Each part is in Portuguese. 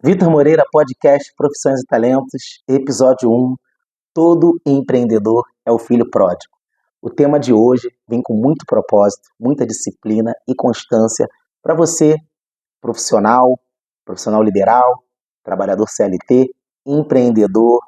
Vitor Moreira, podcast Profissões e Talentos, episódio 1. Todo empreendedor é o filho pródigo. O tema de hoje vem com muito propósito, muita disciplina e constância para você, profissional, profissional liberal, trabalhador CLT, empreendedor,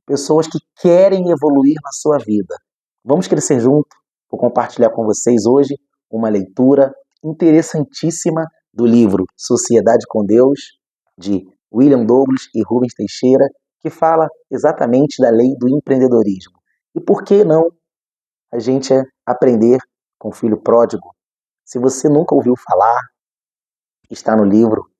pessoas que querem evoluir na sua vida. Vamos crescer junto? Vou compartilhar com vocês hoje uma leitura interessantíssima do livro Sociedade com Deus, de William Douglas e Rubens Teixeira, que fala exatamente da lei do empreendedorismo. E por que não a gente aprender com o filho pródigo? Se você nunca ouviu falar, está no livro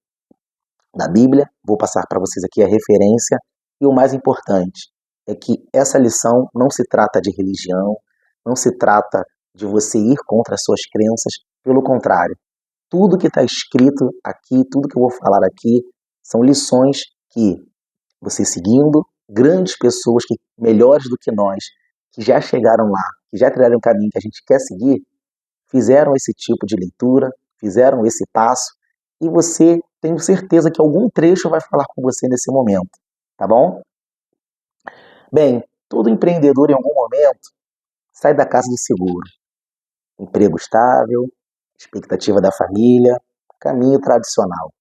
da Bíblia, vou passar para vocês aqui a referência, e o mais importante é que essa lição não se trata de religião, não se trata de você ir contra as suas crenças, pelo contrário, tudo que está escrito aqui, tudo que eu vou falar aqui, são lições que você seguindo, grandes pessoas que melhores do que nós, que já chegaram lá, que já trilharam um caminho que a gente quer seguir, fizeram esse tipo de leitura, fizeram esse passo, e você, tenho certeza que algum trecho vai falar com você nesse momento, tá bom? Bem, todo empreendedor em algum momento sai da casa do seguro. Emprego estável, expectativa da família, caminho tradicional.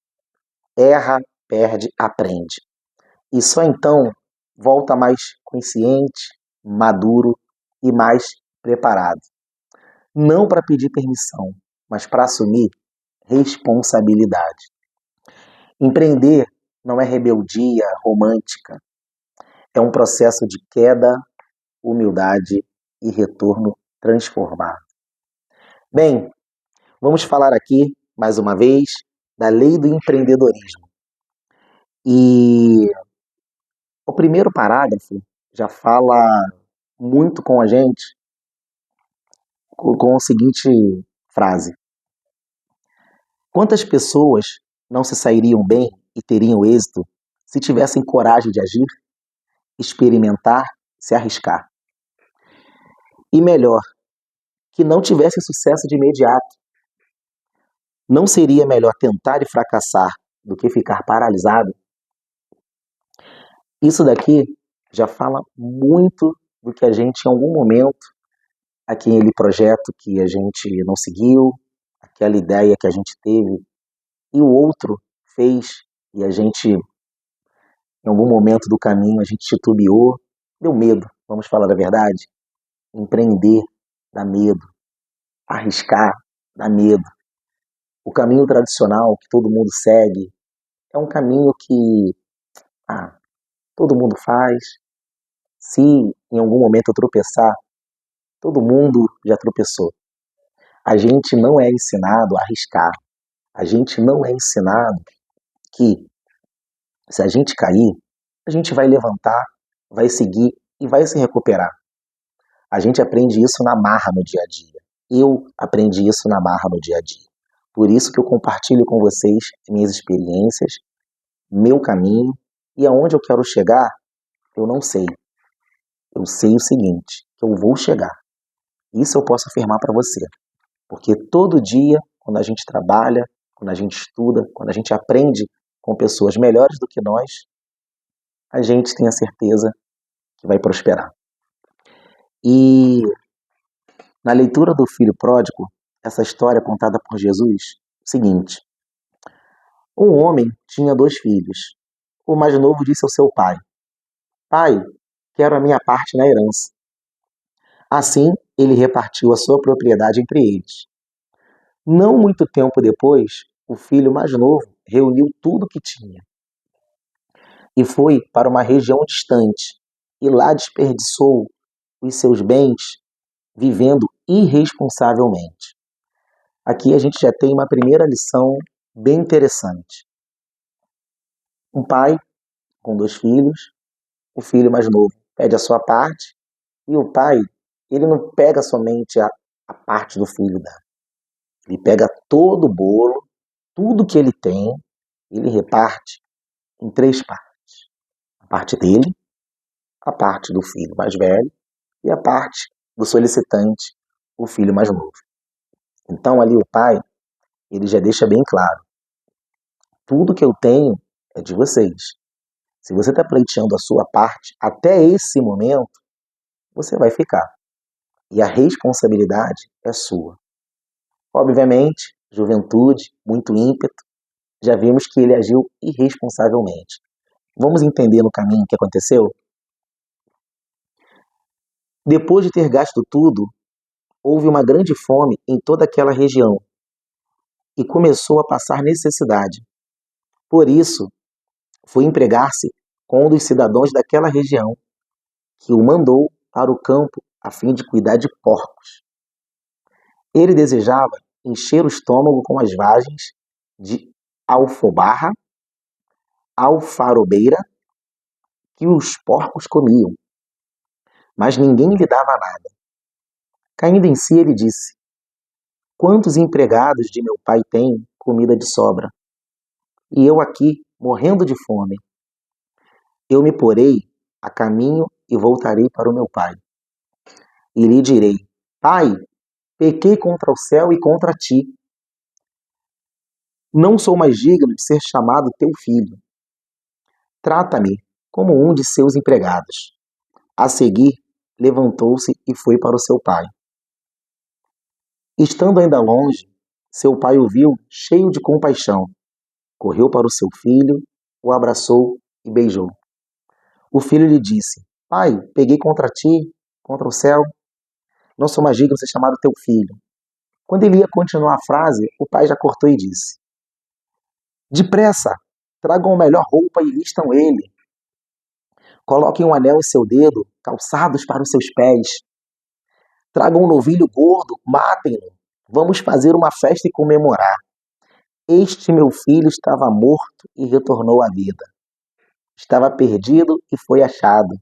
Erra, perde, aprende. E só então volta mais consciente, maduro e mais preparado. Não para pedir permissão, mas para assumir responsabilidade. Empreender não é rebeldia romântica, é um processo de queda, humildade e retorno transformado. Bem, vamos falar aqui, mais uma vez, da lei do empreendedorismo. E o primeiro parágrafo já fala muito com a gente com a seguinte frase: quantas pessoas não se sairiam bem e teriam êxito se tivessem coragem de agir, experimentar, se arriscar? E melhor, que não tivessem sucesso de imediato. Não seria melhor tentar e fracassar do que ficar paralisado? Isso daqui já fala muito do que a gente, em algum momento, aquele projeto que a gente não seguiu, aquela ideia que a gente teve e o outro fez e a gente, em algum momento do caminho, a gente titubeou, deu medo, vamos falar a verdade. Empreender dá medo, arriscar dá medo. O caminho tradicional que todo mundo segue é um caminho que todo mundo faz. Se em algum momento eu tropeçar, todo mundo já tropeçou. A gente não é ensinado a arriscar. A gente não é ensinado que se a gente cair, a gente vai levantar, vai seguir e vai se recuperar. A gente aprende isso na marra no dia a dia. Eu aprendi isso na marra no dia a dia. Por isso que eu compartilho com vocês minhas experiências, meu caminho, e aonde eu quero chegar, eu não sei. Eu sei o seguinte, que eu vou chegar. Isso eu posso afirmar para você. Porque todo dia, quando a gente trabalha, quando a gente estuda, quando a gente aprende com pessoas melhores do que nós, a gente tem a certeza que vai prosperar. E na leitura do filho pródigo, essa história contada por Jesus, é o seguinte: um homem tinha 2 filhos. O mais novo disse ao seu pai: pai, quero a minha parte na herança. Assim, ele repartiu a sua propriedade entre eles. Não muito tempo depois, o filho mais novo reuniu tudo o que tinha e foi para uma região distante, e lá desperdiçou os seus bens vivendo irresponsavelmente. Aqui a gente já tem uma primeira lição bem interessante. Um pai com 2 filhos, o filho mais novo pede a sua parte, e o pai, ele não pega somente a parte do filho dele. Ele pega todo o bolo, tudo que ele tem, ele reparte em 3 partes. A parte dele, a parte do filho mais velho e a parte do solicitante, o filho mais novo. Então ali o pai, ele já deixa bem claro: tudo que eu tenho é de vocês. Se você está pleiteando a sua parte até esse momento, você vai ficar. E a responsabilidade é sua. Obviamente, juventude, muito ímpeto, já vimos que ele agiu irresponsavelmente. Vamos entender no caminho o que aconteceu? Depois de ter gasto tudo, houve uma grande fome em toda aquela região e começou a passar necessidade. Por isso, foi empregar-se com um dos cidadãos daquela região, que o mandou para o campo a fim de cuidar de porcos. Ele desejava encher o estômago com as vagens de alfobarra, alfarobeira, que os porcos comiam, mas ninguém lhe dava nada. Caindo em si, ele disse: quantos empregados de meu pai têm comida de sobra? E eu aqui, morrendo de fome. Eu me porei a caminho e voltarei para o meu pai. E lhe direi: Pai, pequei contra o céu e contra ti. Não sou mais digno de ser chamado teu filho. Trata-me como um de seus empregados. A seguir, levantou-se e foi para o seu pai. Estando ainda longe, seu pai o viu cheio de compaixão. Correu para o seu filho, o abraçou e beijou. O filho lhe disse: Pai, peguei contra ti, contra o céu. Não sou mais digno de ser chamado teu filho. Quando ele ia continuar a frase, o pai já cortou e disse: Depressa, tragam a melhor roupa e vistam ele. Coloquem um anel em seu dedo, calçados para os seus pés. Tragam um novilho gordo, matem-no. Vamos fazer uma festa e comemorar. Este meu filho estava morto e retornou à vida. Estava perdido e foi achado.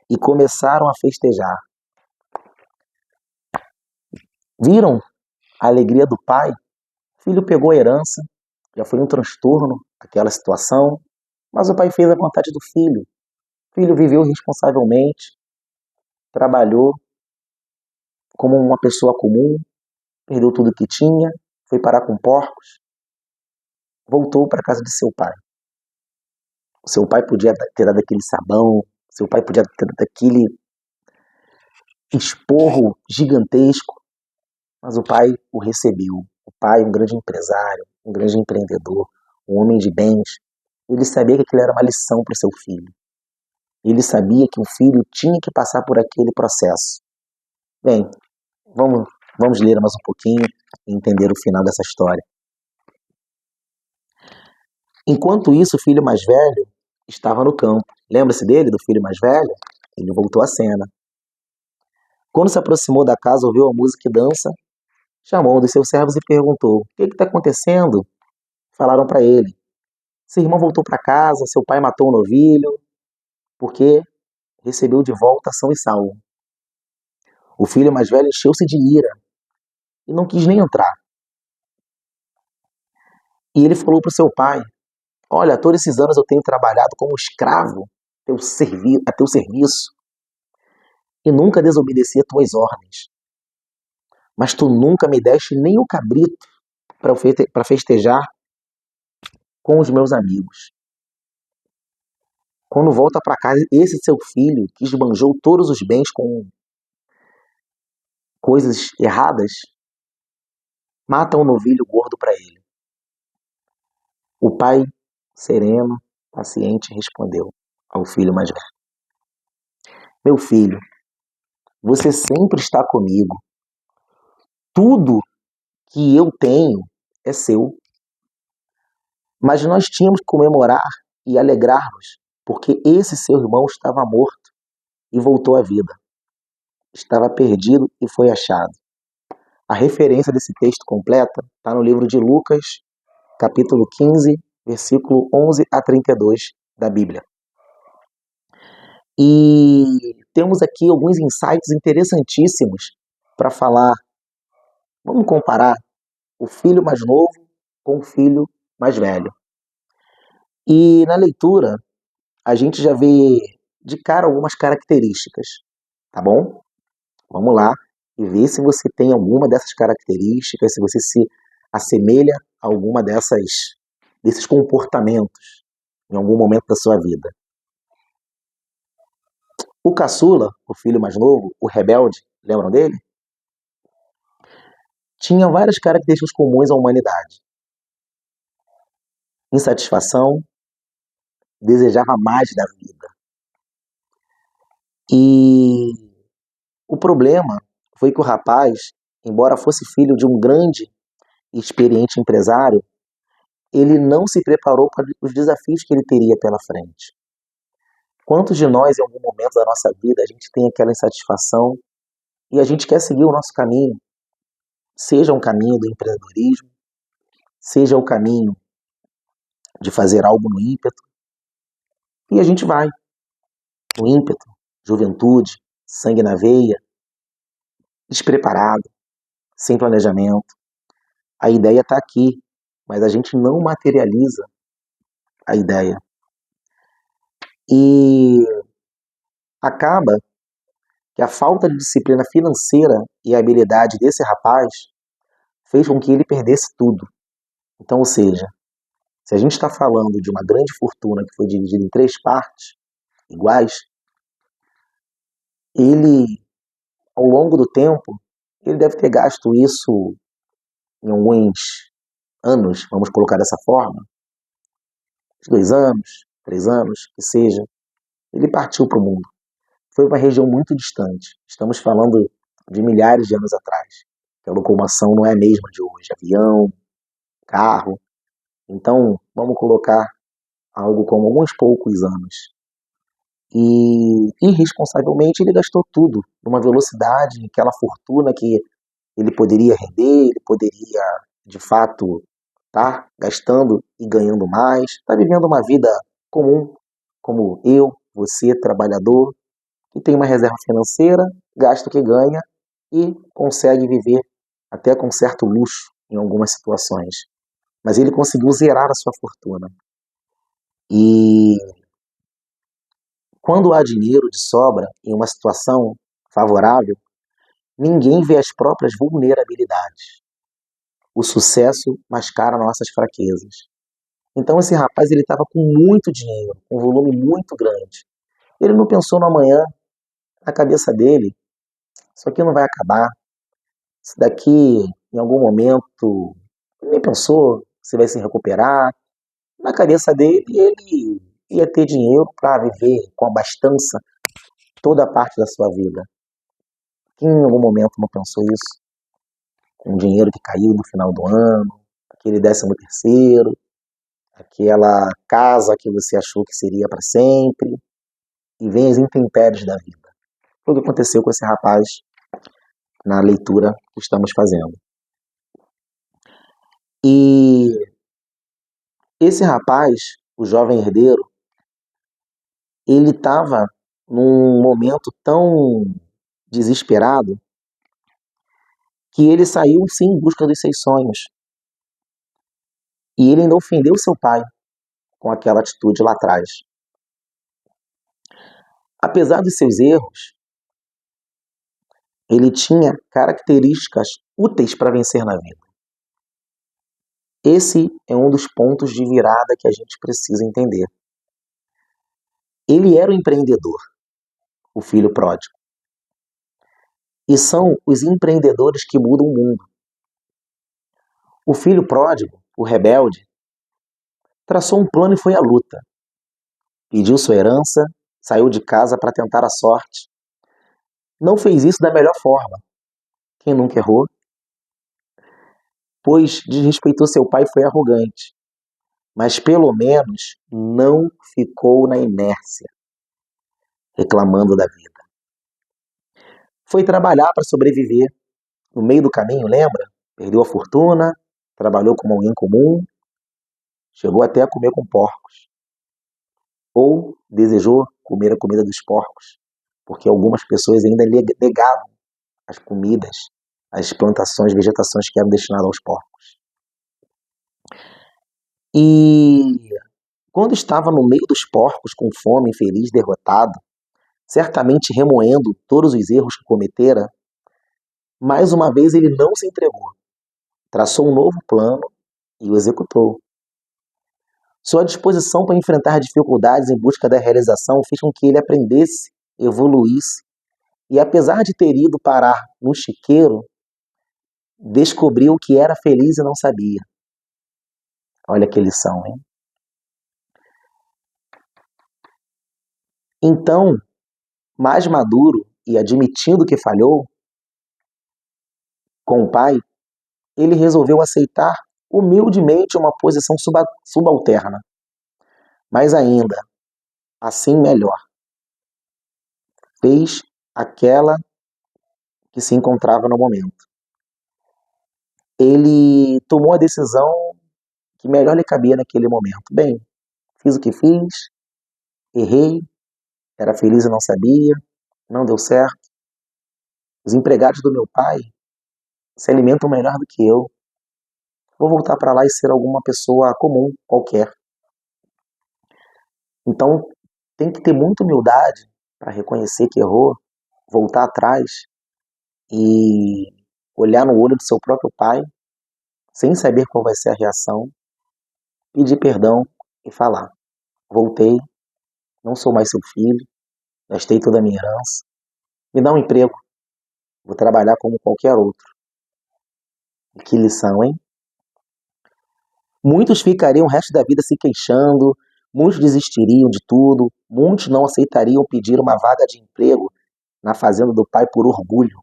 E começaram a festejar. Viram a alegria do pai? O filho pegou a herança, já foi um transtorno aquela situação, mas o pai fez a vontade do filho. O filho viveu responsavelmente, trabalhou como uma pessoa comum, perdeu tudo que tinha, foi parar com porcos, voltou para a casa de seu pai. O seu pai podia ter dado aquele sabão, seu pai podia ter dado aquele esporro gigantesco, mas o pai o recebeu. O pai, um grande empresário, um grande empreendedor, um homem de bens, ele sabia que aquilo era uma lição para o seu filho. Ele sabia que o filho tinha que passar por aquele processo. Bem, vamos ler mais um pouquinho e entender o final dessa história. Enquanto isso, o filho mais velho estava no campo. Lembra-se dele, do filho mais velho? Ele voltou à cena. Quando se aproximou da casa, ouviu a música e dança, chamou um dos seus servos e perguntou: o que está acontecendo? Falaram para ele: seu irmão voltou para casa, seu pai matou um novilho, porque recebeu de volta são e salvo. O filho mais velho encheu-se de ira e não quis nem entrar. E ele falou para o seu pai: olha, todos esses anos eu tenho trabalhado como escravo a teu serviço e nunca desobedeci a tuas ordens. Mas tu nunca me deste nem o cabrito para festejar com os meus amigos. Quando volta para casa, esse seu filho, que esbanjou todos os bens com coisas erradas, mata um novilho gordo para ele. O pai, sereno, paciente, respondeu ao filho mais velho: meu filho, você sempre está comigo. Tudo que eu tenho é seu. Mas nós tínhamos que comemorar e alegrar-nos, porque esse seu irmão estava morto e voltou à vida. Estava perdido e foi achado. A referência desse texto completa está no livro de Lucas, capítulo 15, versículo 11 a 32 da Bíblia. E temos aqui alguns insights interessantíssimos para falar. Vamos comparar o filho mais novo com o filho mais velho. E na leitura, a gente já vê de cara algumas características, tá bom? Vamos lá e ver se você tem alguma dessas características, se você se assemelha a alguma dessas desses comportamentos em algum momento da sua vida. O caçula, o filho mais novo, o rebelde, lembram dele? Tinha várias características comuns à humanidade. Insatisfação, desejava mais da vida. E o problema foi que o rapaz, embora fosse filho de um grande e experiente empresário, ele não se preparou para os desafios que ele teria pela frente. Quantos de nós, em algum momento da nossa vida, a gente tem aquela insatisfação e a gente quer seguir o nosso caminho, seja um caminho do empreendedorismo, seja o caminho de fazer algo no ímpeto, e a gente vai no ímpeto, juventude, sangue na veia, despreparado, sem planejamento. A ideia está aqui, mas a gente não materializa a ideia. E acaba que a falta de disciplina financeira e habilidade desse rapaz fez com que ele perdesse tudo. Então, ou seja, se a gente está falando de uma grande fortuna que foi dividida em 3 partes iguais, ele, ao longo do tempo, ele deve ter gasto isso em alguns anos, vamos colocar dessa forma, 2 anos, 3 anos, que seja, ele partiu para o mundo. Foi uma região muito distante. Estamos falando de milhares de anos atrás. A locomoção não é a mesma de hoje. Avião, carro. Então, vamos colocar algo como alguns poucos anos. E, irresponsavelmente, ele gastou tudo numa velocidade, aquela fortuna que ele poderia render, ele poderia, de fato, estar gastando e ganhando mais, está vivendo uma vida comum, como eu, você, trabalhador, que tem uma reserva financeira, gasta o que ganha e consegue viver até com certo luxo em algumas situações. Mas ele conseguiu zerar a sua fortuna. E quando há dinheiro de sobra em uma situação favorável, ninguém vê as próprias vulnerabilidades. O sucesso mascara nossas fraquezas. Então esse rapaz ele estava com muito dinheiro, com um volume muito grande. Ele não pensou no amanhã, na cabeça dele, isso aqui não vai acabar. Isso daqui, em algum momento, ele nem pensou se vai se recuperar. Na cabeça dele, ele ia ter dinheiro para viver com abastança toda a parte da sua vida. Quem em algum momento não pensou isso? Com o dinheiro que caiu no final do ano, aquele 13º, aquela casa que você achou que seria para sempre, e vem as intempéries da vida. Foi o que aconteceu com esse rapaz na leitura que estamos fazendo. E esse rapaz, o jovem herdeiro, ele estava num momento tão desesperado que ele saiu sim em busca dos seus sonhos. E ele ainda ofendeu seu pai com aquela atitude lá atrás. Apesar dos seus erros, ele tinha características úteis para vencer na vida. Esse é um dos pontos de virada que a gente precisa entender. Ele era o empreendedor, o filho pródigo. E são os empreendedores que mudam o mundo. O filho pródigo, o rebelde, traçou um plano e foi à luta. Pediu sua herança, saiu de casa para tentar a sorte. Não fez isso da melhor forma. Quem nunca errou? Pois desrespeitou seu pai e foi arrogante. Mas pelo menos não ficou na inércia, reclamando da vida. Foi trabalhar para sobreviver. No meio do caminho, lembra? Perdeu a fortuna, trabalhou como alguém comum, chegou até a comer com porcos. Ou desejou comer a comida dos porcos, porque algumas pessoas ainda negavam as comidas, as plantações, vegetações que eram destinadas aos porcos. E quando estava no meio dos porcos, com fome, infeliz, derrotado, certamente remoendo todos os erros que cometera, mais uma vez ele não se entregou. Traçou um novo plano e o executou. Sua disposição para enfrentar dificuldades em busca da realização fez com que ele aprendesse, evoluísse e, apesar de ter ido parar no chiqueiro, descobriu que era feliz e não sabia. Olha que lição, hein? Então, mais maduro e admitindo que falhou com o pai, ele resolveu aceitar humildemente uma posição subalterna. Mas ainda, assim melhor, fez aquela que se encontrava no momento. Ele tomou a decisão que melhor lhe cabia naquele momento. Bem, fiz o que fiz, errei, era feliz e não sabia, não deu certo. Os empregados do meu pai se alimentam melhor do que eu. Vou voltar para lá e ser alguma pessoa comum, qualquer. Então, tem que ter muita humildade para reconhecer que errou, voltar atrás e olhar no olho do seu próprio pai, sem saber qual vai ser a reação, pedir perdão e falar: voltei, não sou mais seu filho, gastei toda a minha herança, me dá um emprego, vou trabalhar como qualquer outro. E que lição, hein? Muitos ficariam o resto da vida se queixando, muitos desistiriam de tudo, muitos não aceitariam pedir uma vaga de emprego na fazenda do pai por orgulho.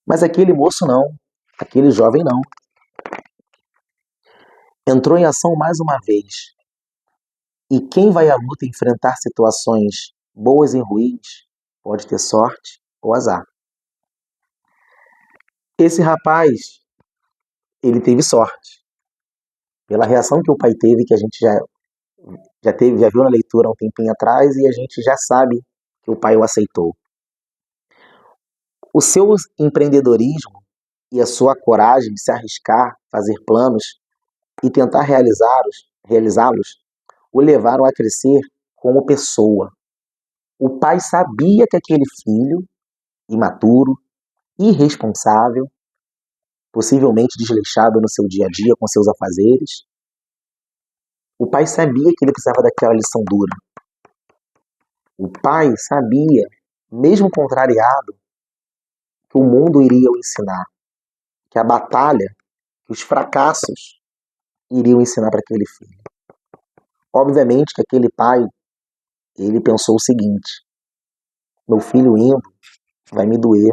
Mas aquele moço não, aquele jovem não. Entrou em ação mais uma vez. E quem vai à luta enfrentar situações boas e ruins pode ter sorte ou azar. Esse rapaz, ele teve sorte. Pela reação que o pai teve, que a gente já viu na leitura há um tempinho atrás, e a gente já sabe que o pai o aceitou. O seu empreendedorismo e a sua coragem de se arriscar, fazer planos e tentar realizá-los, o levaram a crescer como pessoa. O pai sabia que aquele filho, imaturo, irresponsável, possivelmente desleixado no seu dia a dia com seus afazeres, o pai sabia que ele precisava daquela lição dura. O pai sabia, mesmo contrariado, que o mundo iria o ensinar, que a batalha, que os fracassos iriam ensinar para aquele filho. Obviamente que aquele pai, ele pensou o seguinte: meu filho indo vai me doer.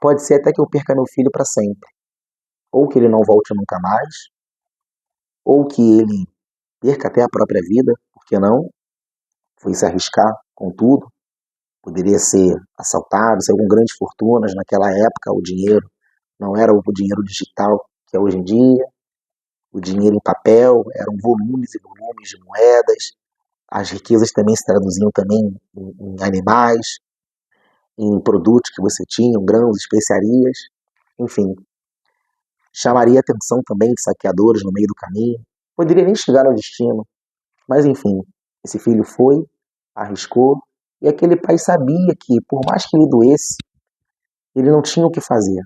Pode ser até que eu perca meu filho para sempre. Ou que ele não volte nunca mais, ou que ele perca até a própria vida, por que não? Foi se arriscar com tudo. Poderia ser assaltado, ser com grandes fortunas. Naquela época, o dinheiro não era o dinheiro digital que é hoje em dia. O dinheiro em papel eram volumes e volumes de moedas. As riquezas também se traduziam também em animais, em produtos que você tinha, grãos, especiarias, enfim. Chamaria a atenção também de saqueadores no meio do caminho. Poderia nem chegar ao destino, mas enfim, esse filho foi, arriscou, e aquele pai sabia que, por mais que lhe doesse, ele não tinha o que fazer.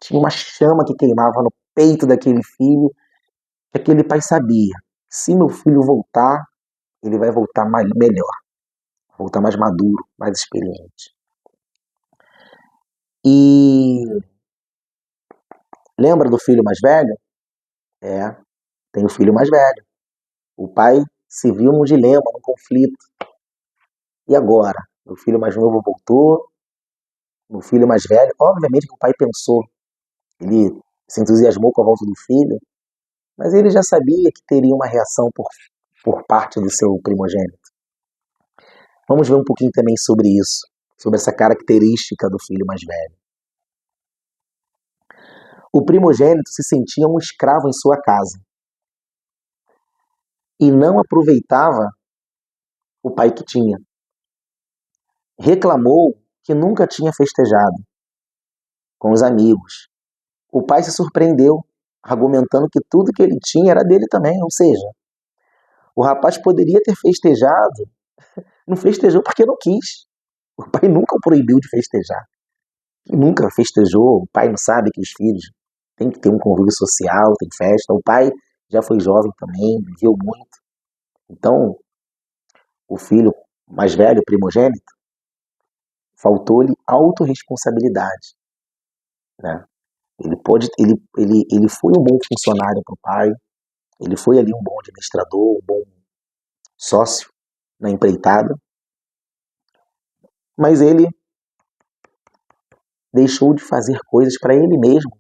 Tinha uma chama que queimava no peito daquele filho, que aquele pai sabia: se meu filho voltar, ele vai voltar melhor, voltar mais maduro, mais experiente. E lembra do filho mais velho? Tem o filho mais velho. O pai se viu num dilema, num conflito. E agora? Meu filho mais novo voltou, meu filho mais velho. Obviamente que o pai pensou, ele se entusiasmou com a volta do filho, mas ele já sabia que teria uma reação por parte do seu primogênito. Vamos ver um pouquinho também sobre isso, sobre essa característica do filho mais velho. O primogênito se sentia um escravo em sua casa e não aproveitava o pai que tinha. Reclamou que nunca tinha festejado com os amigos. O pai se surpreendeu, argumentando que tudo que ele tinha era dele também, ou seja, o rapaz poderia ter festejado, não festejou porque não quis. O pai nunca o proibiu de festejar. Nunca festejou, o pai não sabe que os filhos têm que ter um convívio social, tem festa. O pai já foi jovem também, viveu muito. Então, o filho mais velho, primogênito, faltou-lhe autorresponsabilidade, né? Ele foi um bom funcionário para o pai, ele foi ali um bom administrador, um bom sócio na empreitada, mas ele deixou de fazer coisas para ele mesmo,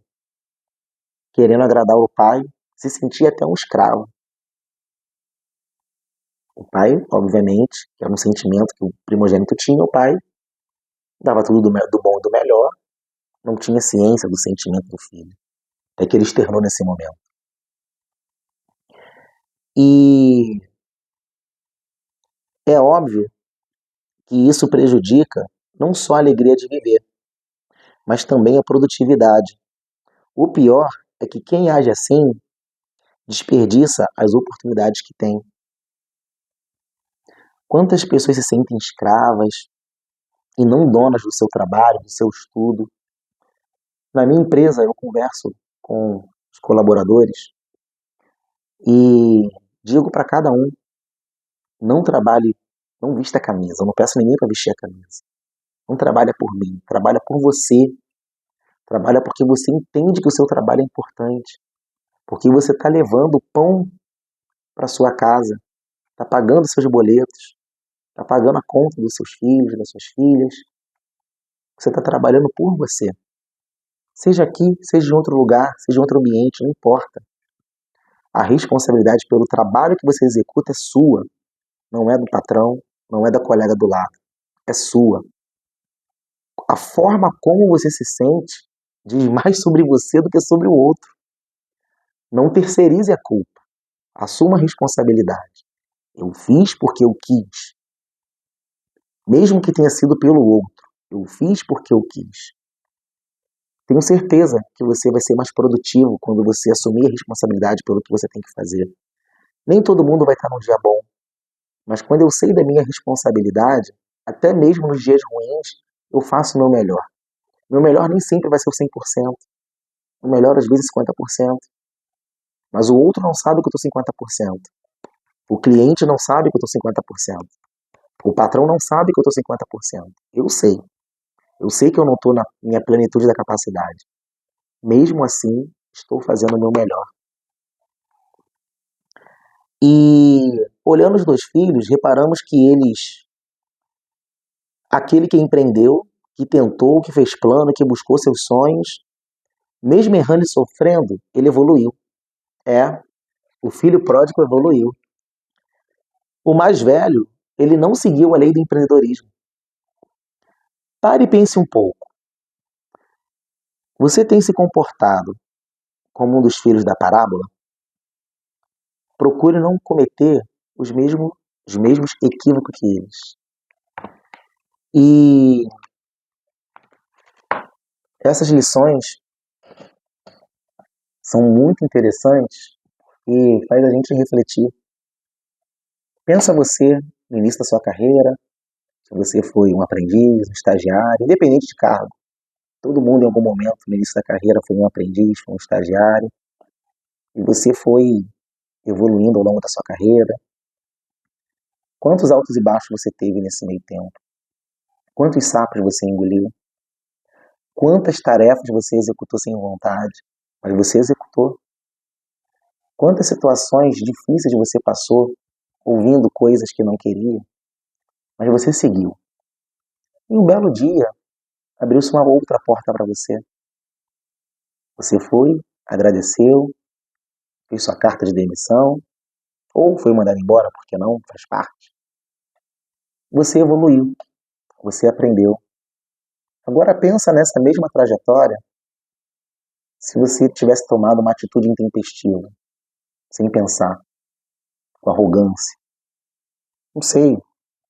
querendo agradar o pai, se sentia até um escravo. O pai, obviamente, que era um sentimento que o primogênito tinha, o pai dava tudo do bom e do melhor, não tinha ciência do sentimento do filho. Até que ele externou nesse momento. E é óbvio que isso prejudica não só a alegria de viver, mas também a produtividade. O pior é que quem age assim desperdiça as oportunidades que tem. Quantas pessoas se sentem escravas e não donas do seu trabalho, do seu estudo? Na minha empresa, eu converso com os colaboradores e digo para cada um: não trabalhe, não vista a camisa. Eu não peço ninguém para vestir a camisa. Não trabalha por mim, trabalha por você. Trabalha porque você entende que o seu trabalho é importante, porque você está levando pão para sua casa, está pagando seus boletos, está pagando a conta dos seus filhos, das suas filhas. Você está trabalhando por você. Seja aqui, seja em outro lugar, seja em outro ambiente, não importa. A responsabilidade pelo trabalho que você executa é sua, não é do patrão, não é da colega do lado, é sua. A forma como você se sente diz mais sobre você do que sobre o outro. Não terceirize a culpa, assuma a responsabilidade. Eu fiz porque eu quis, mesmo que tenha sido pelo outro. Eu fiz porque eu quis. Tenho certeza que você vai ser mais produtivo quando você assumir a responsabilidade pelo que você tem que fazer. Nem todo mundo vai estar num dia bom, mas quando eu sei da minha responsabilidade, até mesmo nos dias ruins, eu faço o meu melhor. Meu melhor nem sempre vai ser o 100%. O melhor às vezes 50%. Mas o outro não sabe que eu estou 50%. O cliente não sabe que eu estou 50%. O patrão não sabe que eu estou 50%. Eu sei. Eu sei que eu não estou na minha plenitude da capacidade. Mesmo assim, estou fazendo o meu melhor. E olhando os dois filhos, reparamos que aquele que empreendeu, que tentou, que fez plano, que buscou seus sonhos, mesmo errando e sofrendo, ele evoluiu. É, o filho pródigo evoluiu. O mais velho, ele não seguiu a lei do empreendedorismo. Pare e pense um pouco. Você tem se comportado como um dos filhos da parábola? Procure não cometer os mesmos equívocos que eles. E essas lições são muito interessantes e faz a gente refletir. Pensa você no início da sua carreira, se você foi um aprendiz, um estagiário, independente de cargo. Todo mundo em algum momento no início da carreira foi um aprendiz, foi um estagiário, e você foi evoluindo ao longo da sua carreira. Quantos altos e baixos você teve nesse meio tempo? Quantos sapos você engoliu? Quantas tarefas você executou sem vontade, mas você executou? Quantas situações difíceis você passou ouvindo coisas que não queria, mas você seguiu? E um belo dia abriu-se uma outra porta para você. Você foi, agradeceu, fez sua carta de demissão, ou foi mandado embora, porque não, faz parte. Você evoluiu, você aprendeu. Agora pensa nessa mesma trajetória se você tivesse tomado uma atitude intempestiva, sem pensar, com arrogância. Não sei,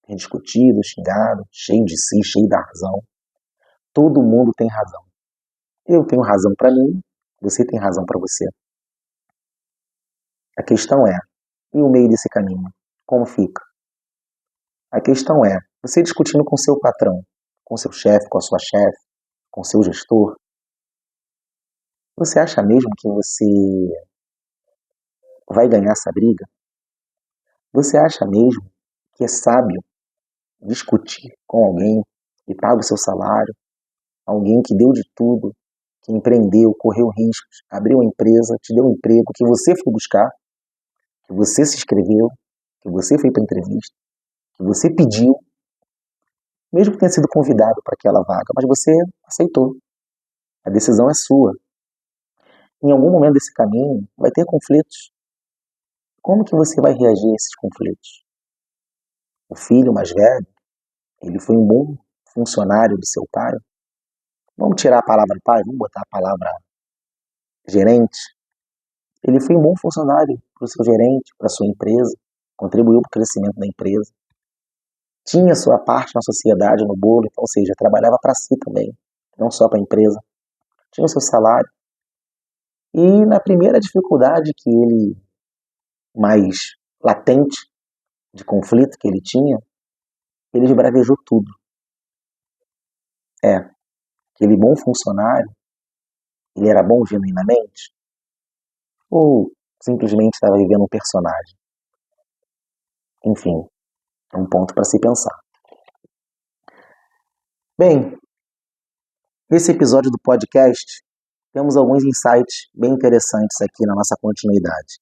tem discutido, xingado, cheio de si, cheio da razão. Todo mundo tem razão. Eu tenho razão para mim, você tem razão para você. A questão é, e o meio desse caminho? Como fica? A questão é, você discutindo com seu patrão, com seu chefe, com a sua chefe, com seu gestor, você acha mesmo que você vai ganhar essa briga? Você acha mesmo que é sábio discutir com alguém que paga o seu salário, alguém que deu de tudo, que empreendeu, correu riscos, abriu uma empresa, te deu um emprego, que você foi buscar, que você se inscreveu, que você foi para a entrevista, que você pediu, mesmo que tenha sido convidado para aquela vaga, mas você aceitou. A decisão é sua. Em algum momento desse caminho vai ter conflitos. Como que você vai reagir a esses conflitos? O filho mais velho, ele foi um bom funcionário do seu pai? Vamos tirar a palavra pai, vamos botar a palavra gerente. Ele foi um bom funcionário para o seu gerente, para a sua empresa, contribuiu para o crescimento da empresa. Tinha sua parte na sociedade, no bolo, então, ou seja, trabalhava para si também, não só para a empresa. Tinha o seu salário. E na primeira dificuldade que ele, mais latente, de conflito que ele tinha, ele esbravejou tudo. Aquele bom funcionário, ele era bom genuinamente? Ou simplesmente estava vivendo um personagem? Enfim, é um ponto para se pensar. Bem, nesse episódio do podcast, temos alguns insights bem interessantes aqui na nossa continuidade.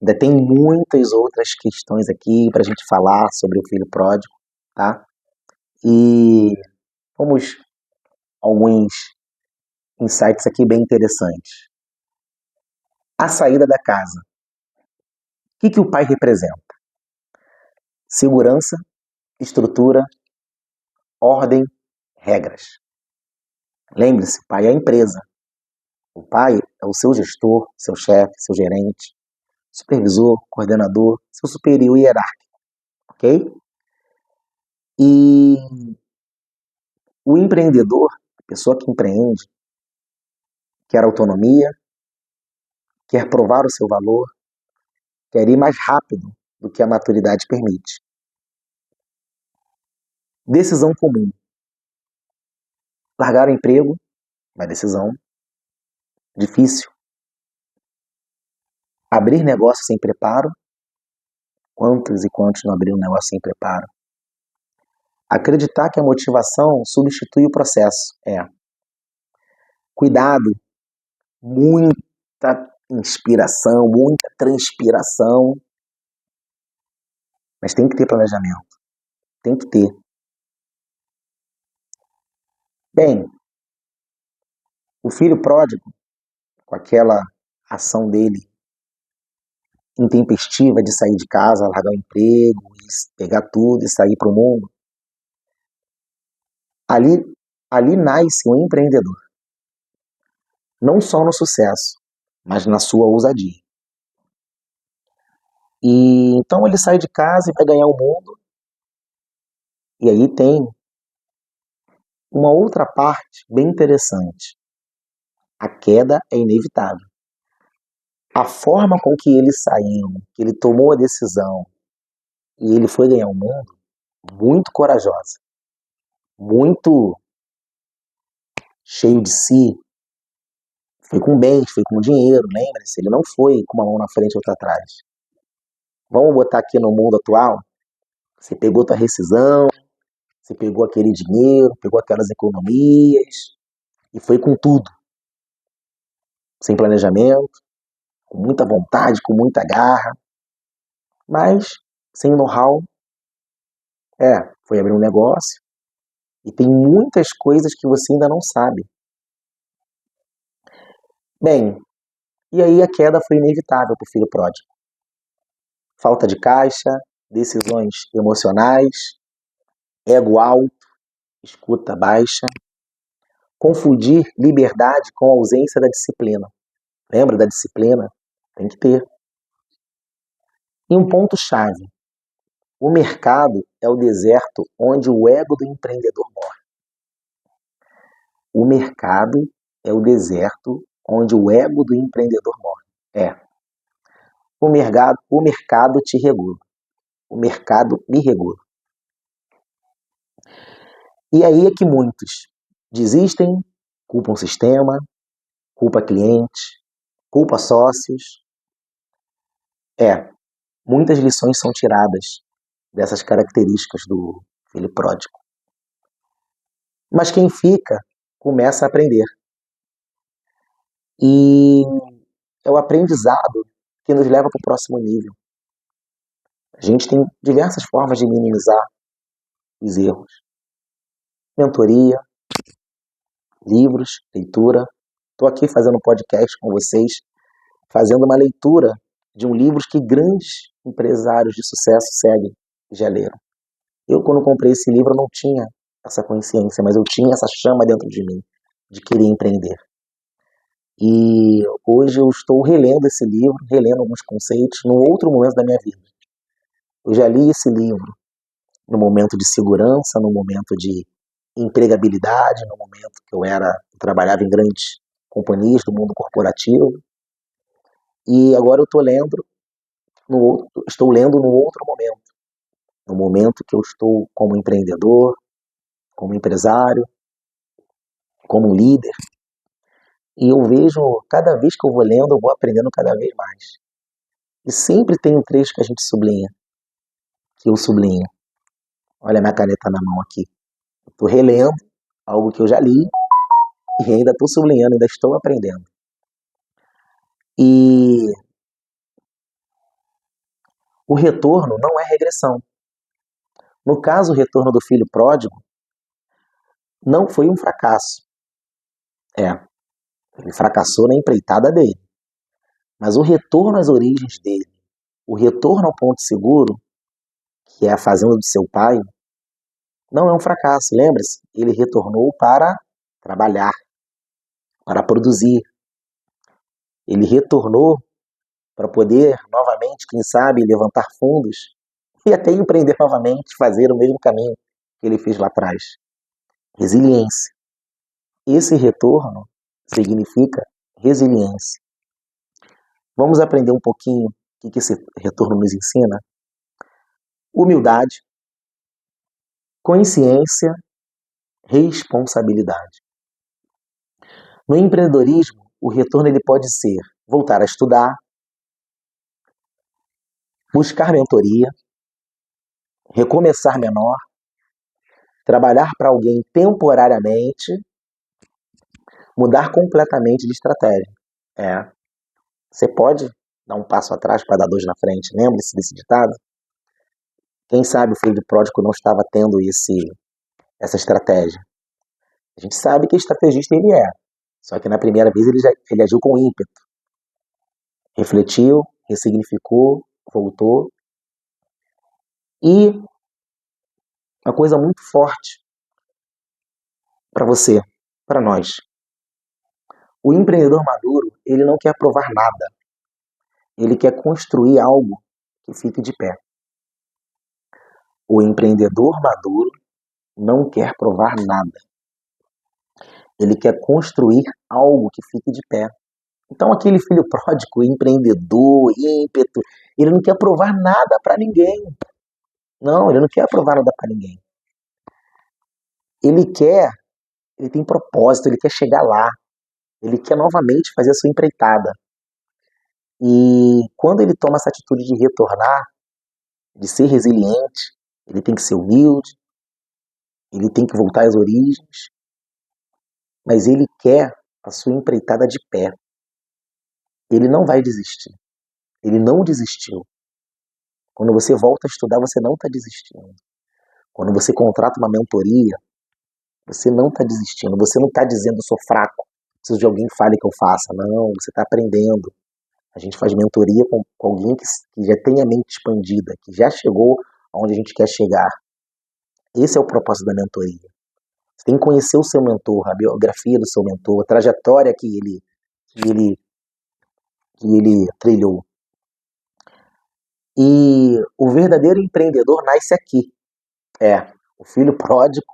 Ainda tem muitas outras questões aqui para a gente falar sobre o filho pródigo, tá? E vamos alguns insights aqui bem interessantes. A saída da casa. O que o pai representa? Segurança, estrutura, ordem, regras. Lembre-se, pai é a empresa. O pai é o seu gestor, seu chefe, seu gerente, supervisor, coordenador, seu superior hierárquico, ok? E o empreendedor, a pessoa que empreende, quer autonomia, quer provar o seu valor, quer ir mais rápido do que a maturidade permite. Decisão comum. Largar o emprego, uma decisão difícil. Abrir negócio sem preparo. Quantos e quantos não abriram negócio sem preparo? Acreditar que a motivação substitui o processo. Cuidado, muita inspiração, muita transpiração, mas tem que ter planejamento. Tem que ter. Bem, o filho pródigo, com aquela ação dele intempestiva de sair de casa, largar o emprego, pegar tudo e sair para o mundo, ali nasce um empreendedor. Não só no sucesso, mas na sua ousadia. E então ele sai de casa e vai ganhar o mundo. E aí tem uma outra parte bem interessante. A queda é inevitável. A forma com que ele saiu, que ele tomou a decisão e ele foi ganhar o mundo, muito corajosa, muito cheio de si, foi com bens, foi com dinheiro, lembre-se, ele não foi com uma mão na frente e outra atrás. Vamos botar aqui no mundo atual, você pegou tua rescisão, você pegou aquele dinheiro, pegou aquelas economias e foi com tudo, sem planejamento, com muita vontade, com muita garra, mas sem know-how. Foi abrir um negócio e tem muitas coisas que você ainda não sabe. Bem, e aí a queda foi inevitável para o filho pródigo. Falta de caixa, decisões emocionais, ego alto, escuta baixa, confundir liberdade com ausência da disciplina. Lembra da disciplina? Tem que ter. E um ponto-chave. O mercado é o deserto onde o ego do empreendedor morre. O mercado é o deserto onde o ego do empreendedor morre. O mercado te regula. O mercado me regula. E aí é que muitos desistem, culpam o sistema, culpa cliente, culpa sócios, Muitas lições são tiradas dessas características do filho pródigo. Mas quem fica, começa a aprender. E é o aprendizado que nos leva para o próximo nível. A gente tem diversas formas de minimizar os erros. Mentoria, livros, leitura. Estou aqui fazendo um podcast com vocês, fazendo uma leitura de um livro que grandes empresários de sucesso seguem e já leram. Eu, quando comprei esse livro, não tinha essa consciência, mas eu tinha essa chama dentro de mim, de querer empreender. E hoje eu estou relendo esse livro, relendo alguns conceitos, num outro momento da minha vida. Eu já li esse livro no momento de segurança, no momento de empregabilidade, no momento que eu trabalhava em grandes companhias do mundo corporativo. E agora eu estou lendo no outro momento. No momento que eu estou como empreendedor, como empresário, como líder. E eu vejo, cada vez que eu vou lendo, eu vou aprendendo cada vez mais. E sempre tem um trecho que a gente sublinha, que eu sublinho. Olha a minha caneta na mão aqui. Estou relendo algo que eu já li e ainda estou sublinhando, ainda estou aprendendo. E o retorno não é regressão. No caso, o retorno do filho pródigo não foi um fracasso. Ele fracassou na empreitada dele. Mas o retorno às origens dele, o retorno ao ponto seguro, que é a fazenda do seu pai, não é um fracasso. Lembre-se, ele retornou para trabalhar, para produzir. Ele retornou para poder novamente, quem sabe, levantar fundos e até empreender novamente, fazer o mesmo caminho que ele fez lá atrás. Resiliência. Esse retorno significa resiliência. Vamos aprender um pouquinho o que esse retorno nos ensina? Humildade, consciência, responsabilidade. No empreendedorismo, o retorno ele pode ser voltar a estudar, buscar mentoria, recomeçar menor, trabalhar para alguém temporariamente, mudar completamente de estratégia. Você pode dar um passo atrás para dar dois na frente. Lembre-se desse ditado? Quem sabe o filho pródigo não estava tendo essa estratégia. A gente sabe que estrategista ele é. Só que na primeira vez ele agiu com ímpeto. Refletiu, ressignificou, voltou. E uma coisa muito forte para você, para nós. O empreendedor maduro, ele não quer provar nada. Ele quer construir algo que fique de pé. O empreendedor maduro não quer provar nada. Ele quer construir algo que fique de pé. Então aquele filho pródigo, empreendedor, ímpeto, ele não quer provar nada para ninguém. Não, ele não quer provar nada para ninguém. Ele tem propósito, ele quer chegar lá. Ele quer novamente fazer a sua empreitada. E quando ele toma essa atitude de retornar, de ser resiliente, ele tem que ser humilde, ele tem que voltar às origens, mas ele quer a sua empreitada de pé. Ele não vai desistir. Ele não desistiu. Quando você volta a estudar, você não está desistindo. Quando você contrata uma mentoria, você não está desistindo. Você não está dizendo, eu sou fraco, preciso de alguém que fale que eu faça. Não, você está aprendendo. A gente faz mentoria com alguém que já tem a mente expandida, que já chegou aonde a gente quer chegar. Esse é o propósito da mentoria. Você tem que conhecer o seu mentor, a biografia do seu mentor, a trajetória que ele trilhou. E o verdadeiro empreendedor nasce aqui. O filho pródigo,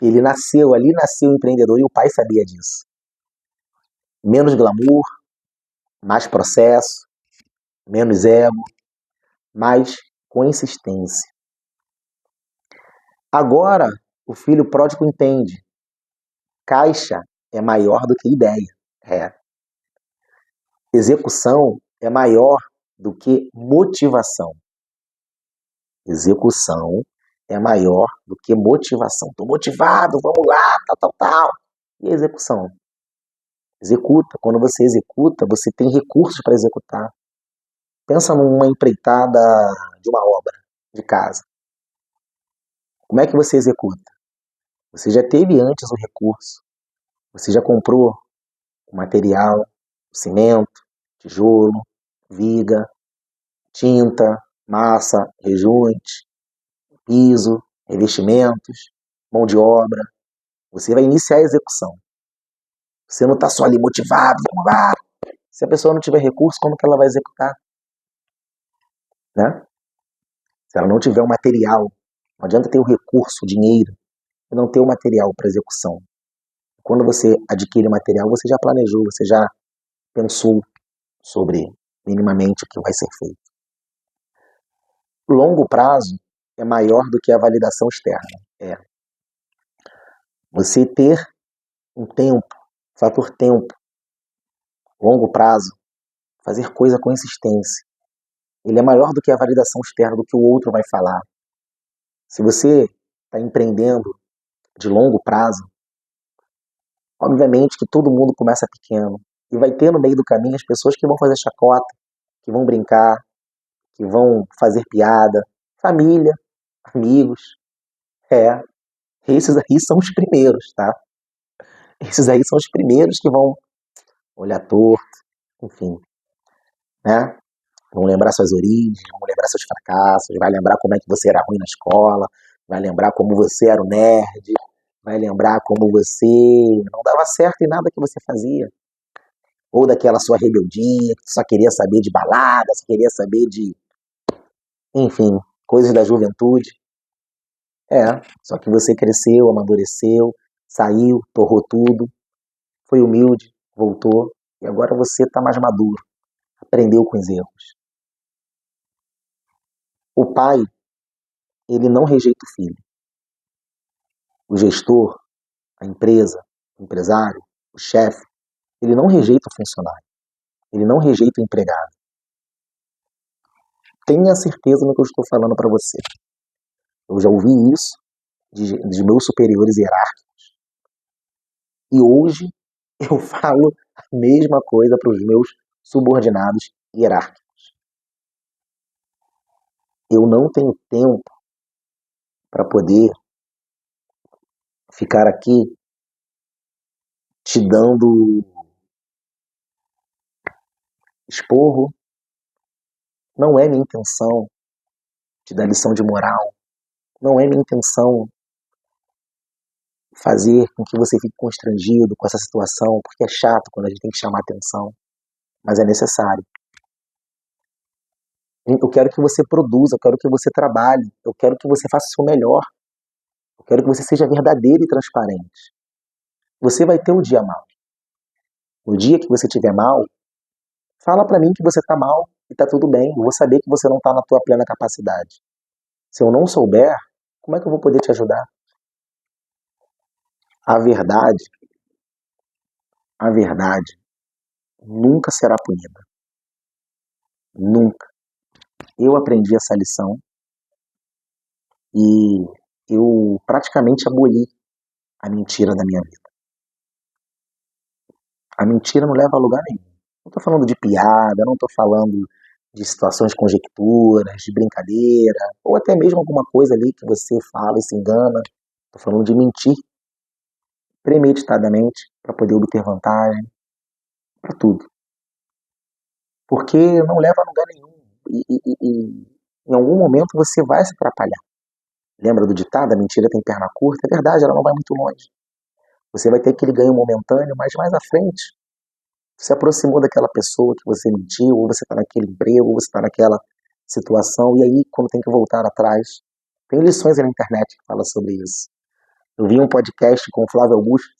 ali nasceu empreendedor e o pai sabia disso. Menos glamour, mais processo, menos ego, mais consistência. Agora, o filho pródigo entende. Caixa é maior do que ideia. Execução é maior do que motivação. Execução é maior do que motivação. Estou motivado, vamos lá, tal, tal, tal. E a execução? Executa. Quando você executa, você tem recursos para executar. Pensa numa empreitada de uma obra de casa. Como é que você executa? Você já teve antes o recurso. Você já comprou o material, o cimento, tijolo, viga, tinta, massa, rejunte, piso, revestimentos, mão de obra. Você vai iniciar a execução. Você não está só ali motivado, vamos lá. Se a pessoa não tiver recurso, como que ela vai executar? Né? Se ela não tiver o material, não adianta ter o recurso, o dinheiro, e não ter o material para execução. Quando você adquire o material, você já planejou, você já pensou sobre minimamente o que vai ser feito. O longo prazo é maior do que a validação externa. Você ter um tempo, fator tempo, longo prazo, fazer coisa com insistência. Ele é maior do que a validação externa, do que o outro vai falar. Se você está empreendendo de longo prazo, obviamente que todo mundo começa pequeno. E vai ter no meio do caminho as pessoas que vão fazer chacota, que vão brincar, que vão fazer piada, família, amigos. É, esses aí são os primeiros, tá? Esses aí são os primeiros que vão olhar torto, enfim, né? Vão lembrar suas origens, vão lembrar seus fracassos, vai lembrar como é que você era ruim na escola, vai lembrar como você era o nerd, vai lembrar como você não dava certo em nada que você fazia. Ou daquela sua rebeldia, que só queria saber de balada, só queria saber de, enfim, coisas da juventude. Só que você cresceu, amadureceu, saiu, torrou tudo, foi humilde, voltou, e agora você está mais maduro, aprendeu com os erros. O pai, ele não rejeita o filho. O gestor, a empresa, o empresário, o chefe, ele não rejeita o funcionário. Ele não rejeita o empregado. Tenha certeza no que eu estou falando para você. Eu já ouvi isso de meus superiores hierárquicos. E hoje eu falo a mesma coisa para os meus subordinados hierárquicos. Eu não tenho tempo para poder ficar aqui te dando esporro. Não é minha intenção te dar lição de moral. Não é minha intenção fazer com que você fique constrangido com essa situação, porque é chato quando a gente tem que chamar atenção, mas é necessário. Eu quero que você produza, eu quero que você trabalhe, eu quero que você faça o seu melhor, eu quero que você seja verdadeiro e transparente. Você vai ter um dia mal. No dia que você estiver mal, fala pra mim que você tá mal e tá tudo bem, eu vou saber que você não tá na tua plena capacidade. Se eu não souber, como é que eu vou poder te ajudar? A verdade, a verdade nunca será punida. Nunca. Eu aprendi essa lição e eu praticamente aboli a mentira da minha vida. A mentira não leva a lugar nenhum. Não estou falando de piada, não estou falando de situações conjecturas, de brincadeira, ou até mesmo alguma coisa ali que você fala e se engana. Estou falando de mentir premeditadamente para poder obter vantagem, para tudo. Porque não leva a lugar nenhum. E em algum momento você vai se atrapalhar. Lembra do ditado, a mentira tem perna curta? É verdade, ela não vai muito longe. Você vai ter aquele ganho momentâneo, mas mais à frente, você aproximou daquela pessoa que você mentiu, ou você está naquele emprego, ou você está naquela situação, e aí, quando tem que voltar atrás, tem lições aí na internet que falam sobre isso. Eu vi um podcast com o Flávio Augusto,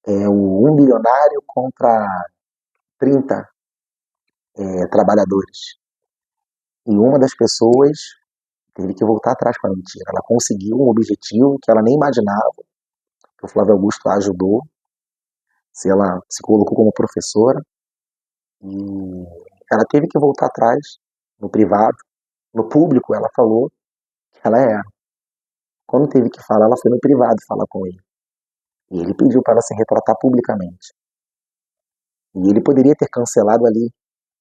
o 1 bilionário contra 30 trabalhadores. E uma das pessoas teve que voltar atrás com a mentira. Ela conseguiu um objetivo que ela nem imaginava, que o Flávio Augusto a ajudou. Ela se colocou como professora e ela teve que voltar atrás, no privado. No público, ela falou que ela era. Quando teve que falar, ela foi no privado falar com ele. E ele pediu para ela se retratar publicamente. E ele poderia ter cancelado ali,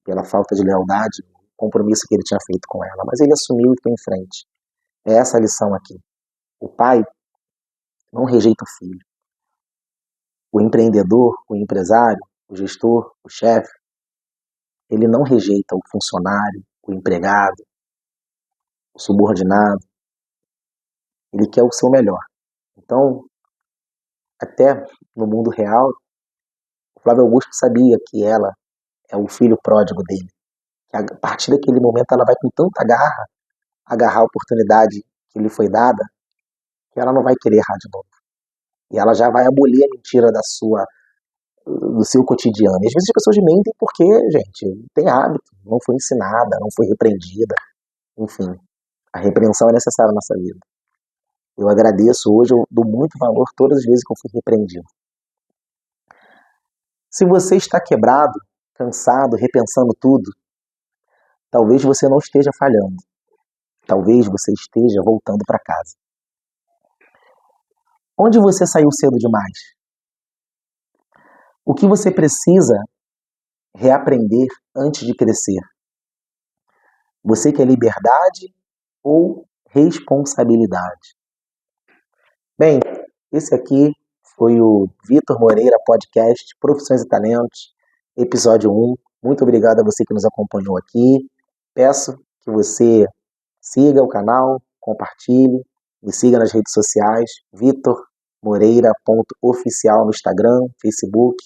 pela falta de lealdade, o compromisso que ele tinha feito com ela. Mas ele assumiu e foi em frente. É essa a lição aqui. O pai não rejeita o filho. O empreendedor, o empresário, o gestor, o chefe, ele não rejeita o funcionário, o empregado, o subordinado. Ele quer o seu melhor. Então, até no mundo real, o Flávio Augusto sabia que ela é o filho pródigo dele. Que a partir daquele momento ela vai com tanta garra agarrar a oportunidade que lhe foi dada, que ela não vai querer errar de novo. E ela já vai abolir a mentira do seu cotidiano. E às vezes as pessoas mentem porque, gente, tem hábito, não foi ensinada, não foi repreendida. Enfim, a repreensão é necessária na nossa vida. Eu agradeço hoje, eu dou muito valor todas as vezes que eu fui repreendido. Se você está quebrado, cansado, repensando tudo, talvez você não esteja falhando. Talvez você esteja voltando para casa. Onde você saiu cedo demais? O que você precisa reaprender antes de crescer? Você quer liberdade ou responsabilidade? Bem, esse aqui foi o Vitor Moreira Podcast Profissões e Talentos, episódio 1. Muito obrigado a você que nos acompanhou aqui. Peço que você siga o canal, compartilhe, me siga nas redes sociais, vitormoreira.oficial no Instagram, Facebook,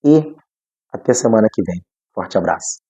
e até semana que vem. Forte abraço.